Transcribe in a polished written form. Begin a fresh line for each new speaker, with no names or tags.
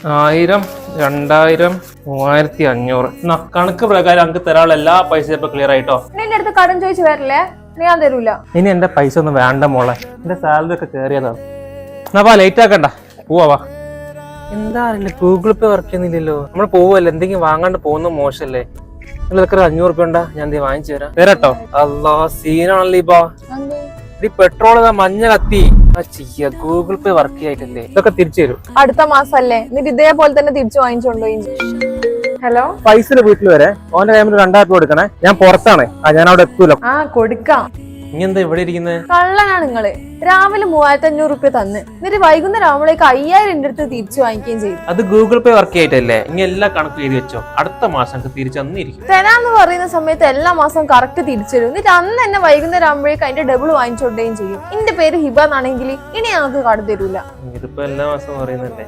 1000, 2000, 3500. കണക്ക് പ്രകാരം അങ്ങ് തരാനുള്ള എല്ലാ പൈസയും ഇപ്പൊ ക്ലിയർ ആയിട്ടോ.
നിന്റെ അടുത്ത് കടം ചോദിച്ചു വരില്ലേ? ഞാൻ തരൂല.
ഇനി എന്റെ പൈസ ഒന്നും വേണ്ട മോളെ, എന്റെ സാലറി ഒക്കെ കേറിയതാണ്. എന്നാ ലേറ്റ് ആക്കണ്ട, പോവാ. എന്താ അറിയില്ല, ഗൂഗിൾ പേ വർക്ക് ചെയ്യുന്നില്ലല്ലോ. നമ്മൾ പോവല്ലേ, എന്തെങ്കിലും വാങ്ങാണ്ട് പോകുന്ന മോശല്ലേ. നിങ്ങളൊക്കെ 500 രൂപ ഉണ്ടാ, ഞാൻ എന്തെങ്കിലും വാങ്ങിച്ചു തരാം. തരാട്ടോ. അല്ലാ സീനാണല്ലോ ഇപ്പൊ. ഈ പെട്രോൾ മഞ്ഞ കത്തി ചെയ്യ, ഗൂഗിൾ പേ വർക്ക് ചെയ്യായിട്ടല്ലേ. ഇതൊക്കെ തിരിച്ചു തരും
അടുത്ത മാസല്ലേ, എന്നിട്ട് ഇതേപോലെ തന്നെ തിരിച്ചു വാങ്ങിച്ചോണ്ടോ. ഹലോ,
പൈസ വീട്ടിൽ വരെ ഓന്റെ ടൈമിൽ 2000 രൂപ കൊടുക്കണേ. ഞാൻ പുറത്താണ്, ഞാൻ അവിടെ എത്തൂല.
കൊടുക്കാം.
ഇനി എന്താ ഇവിടെ ഇരിക്കുന്നത്?
കള്ളനാണ് നിങ്ങള്. രാവിലെ 3500 രൂപ തന്ന്, എന്നിട്ട് വൈകുന്നേരം ആവുമ്പോഴേക്ക് 5000 എന്റെ അടുത്ത് തിരിച്ചു വാങ്ങിക്കുകയും ചെയ്തു.
അത് ഗൂഗിൾ പേ വർക്ക് ചെയ്തിട്ടല്ലേ. ഇനി എല്ലാ കണക്കും എഴുതി വെച്ചോ, അടുത്ത മാസം എനിക്ക് തിരിച്ചു തന്നിരിക്കും.
തരാന്ന് പറയുന്ന സമയത്ത് എല്ലാ മാസവും കറക്റ്റ് തിരിച്ചു തരും. എന്നിട്ട് അന്ന് തന്നെ വൈകുന്നേരം ആവുമ്പോഴേക്ക് അതിന്റെ ഡബിൾ വാങ്ങിച്ചോണ്ടേയും ചെയ്യും. എന്റെ പേര് ഹിബ എന്നാണെങ്കിൽ ഇനി ഞങ്ങൾക്ക് കടം തരൂല.
ഇതിപ്പോ എല്ലാ മാസം പറയുന്നല്ലേ.